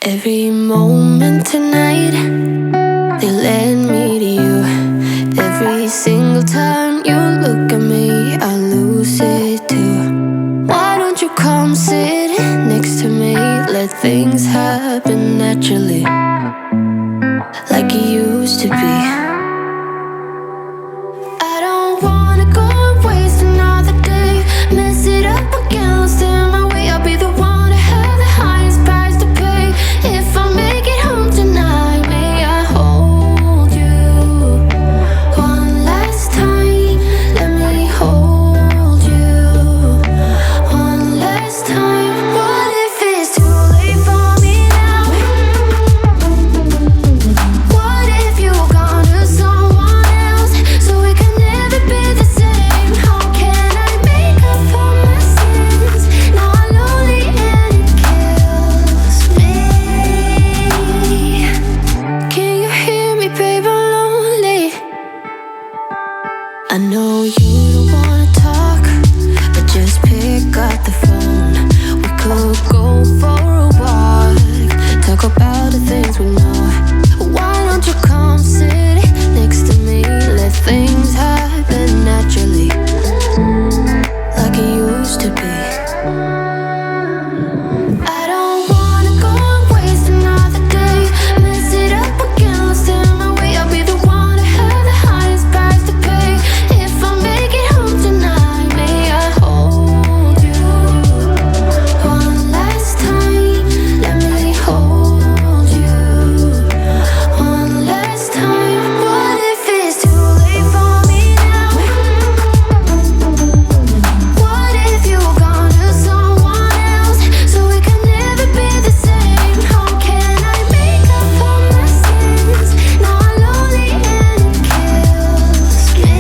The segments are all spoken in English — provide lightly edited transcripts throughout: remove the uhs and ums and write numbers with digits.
Every moment tonight, they led me to you. Every single time you look at me, I lose it too. Why don't you come sit next to me? Let things happen naturally, like it used to be. I don't wanna go and waste another day, mess it up again, lost in my way. I'll be the one to have the highest price to pay. If I make it home tonight, may I hold you one last time? Let me hold you one last time. What if it's too late for me now? What if you're gone to someone else, so we can never be the same? How can I make up for my sins? Now I'm lonely and it kills me. Can you hear me, babe? I'm lonely. I know you don't wanna talk, but just pick up the phone. We could go for a walk, talk about the things we know. Why don't you come sit next to me? Let things happen naturally, like it used to be. I don't wanna go and waste another day, mess it up again, lost in my way. I'll be the one to have the highest price to pay. If I make it home tonight, may I hold you one last time? Let me hold you one last time. What if it's too late for me now? What if you're gone to someone else, so we can never be the same? How can I make up for my sins? Now I'm lonely and it kills me.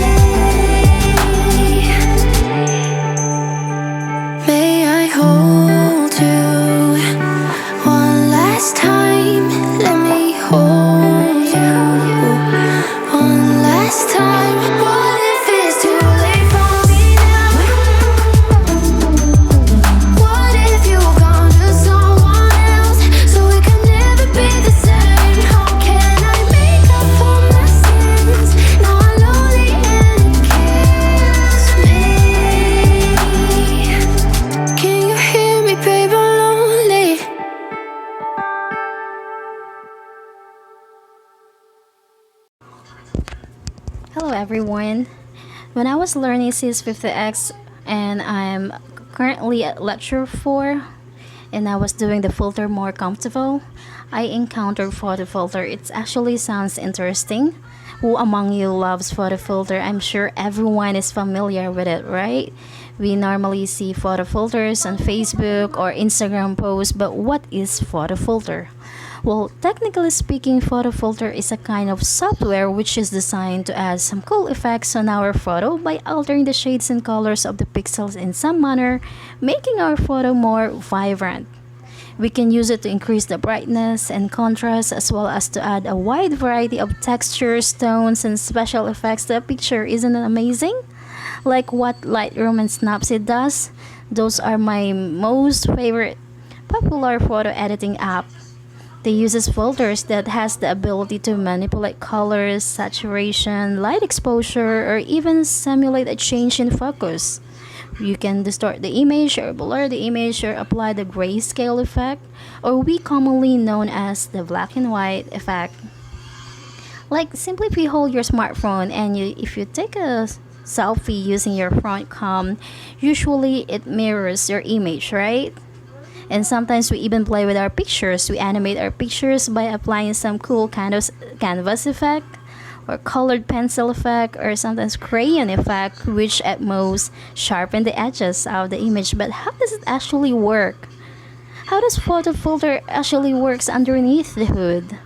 May I hold you one last time? Let me hold you one last time. What if it's too late for me now? What if you're gone to someone else, so we can never be the same? How can I make up for my sins? Now I'm lonely and it kills me. Can you hear me, babe? I'm lonely. Hello everyone. When I was learning CS50X and I'm currently at lecture 4 and I was doing the filter more comfortable, I encountered photo filter. It actually sounds interesting. Who among you loves photo filter? I'm sure everyone is familiar with it, right? We normally see photo filters on Facebook or Instagram posts, but what is photo filter? Well, technically speaking, photo filter is a kind of software which is designed to add some cool effects on our photo by altering the shades and colors of the pixels in some manner, making our photo more vibrant. We can use it to increase the brightness and contrast as well as to add a wide variety of textures, tones, and special effects to a picture. Isn't it amazing? Like what Lightroom and Snapseed does. Those are my most favorite popular photo editing app. They uses filters that has the ability to manipulate colors, saturation, light exposure, or even simulate a change in focus. You can distort the image or blur the image or apply the grayscale effect, or we commonly known as the black and white effect. Like simply if you hold your smartphone and if you take a selfie using your front cam, usually it mirrors your image, right? And sometimes we even play with our pictures. We animate our pictures by applying some cool kind of canvas effect or colored pencil effect or sometimes crayon effect, which at most sharpen the edges of the image. But how does it actually work? How does photo filter actually works underneath the hood?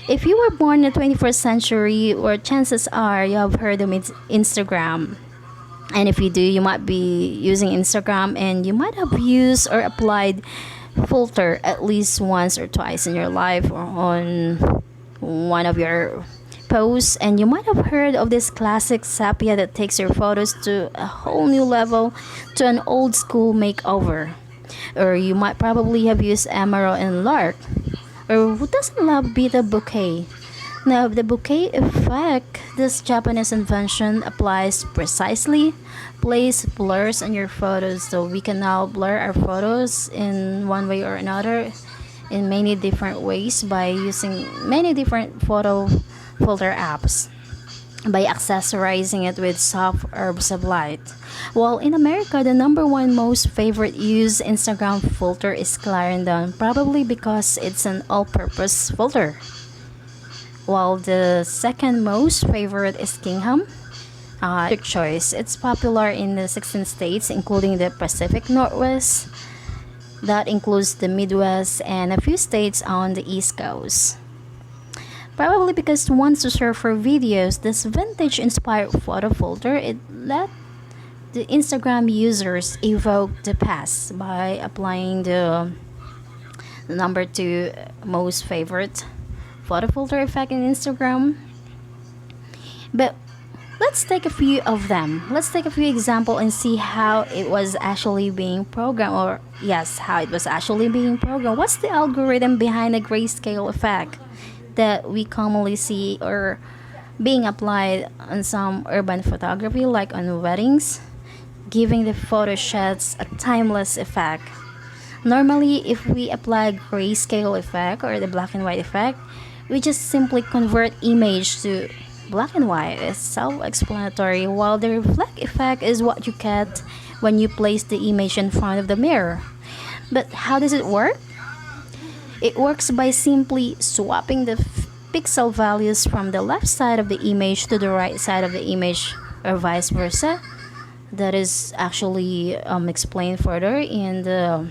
If you were born in the 21st century, or chances are you have heard of Instagram. And if you do, you might be using Instagram and you might have used or applied filter at least once or twice in your life or on one of your posts. And you might have heard of this classic sepia that takes your photos to a whole new level, to an old school makeover. Or you might probably have used Emerald and Lark. Or who doesn't love Beta Bouquet? Now, the bouquet effect, this Japanese invention applies precisely, place blurs on your photos, so we can now blur our photos in one way or another in many different ways by using many different photo filter apps by accessorizing it with soft herbs of light. While in America, the number one most favorite used Instagram filter is Clarendon, probably because it's an all-purpose filter. While the second most favorite is Kingham, strict choice. It's popular in the 16 states, including the Pacific Northwest. That includes the Midwest and a few states on the East Coast. Probably because once to surf for videos, this vintage-inspired photo filter, it let the Instagram users evoke the past by applying the number two most favorite photo filter effect in Instagram. But let's take a few of them. Let's take a few examples and see how it was actually being programmed, or yes, how it was actually being programmed. What's the algorithm behind the grayscale effect that we commonly see or being applied on some urban photography, like on weddings, giving the photo shots a timeless effect? Normally, if we apply grayscale effect or the black and white effect, we just simply convert image to black and white. It's self-explanatory, while the reflect effect is what you get when you place the image in front of the mirror. But how does it work? It works by simply swapping the pixel values from the left side of the image to the right side of the image, or vice versa. That is actually explained further in the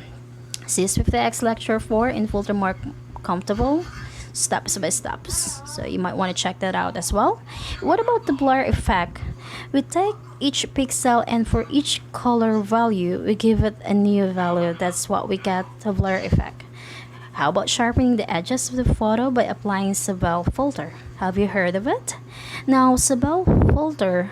CS50X Lecture 4 in Filter More Comfortable, steps by steps. So you might want to check that out as well. What about the blur effect? We take each pixel and for each color value, we give it a new value. That's what we get, the blur effect. How about sharpening the edges of the photo by applying Sebel filter? Have you heard of it? Now, Sebel filter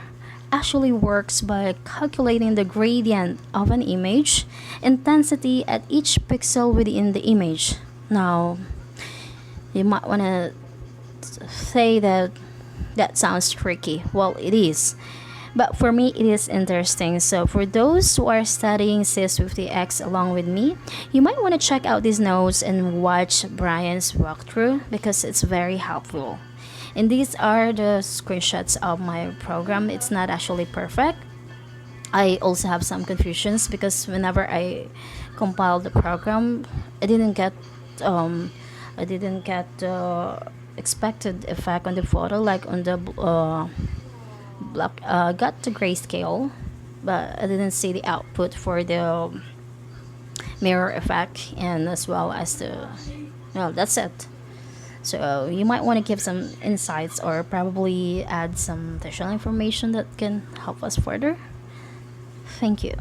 actually works by calculating the gradient of an image intensity at each pixel within the image. Now, you might want to say that that sounds tricky. Well, it is. But for me, it is interesting. So for those who are studying CS50X along with me, you might want to check out these notes and watch Brian's walkthrough because it's very helpful. And these are the screenshots of my program. It's not actually perfect. I also have some confusions because whenever I compiled the program, I didn't get the expected effect on the photo, like on the black. Got the grayscale, but I didn't see the output for the mirror effect, and as well as the, well, that's it. So you might want to give some insights or probably add some additional information that can help us further. Thank you.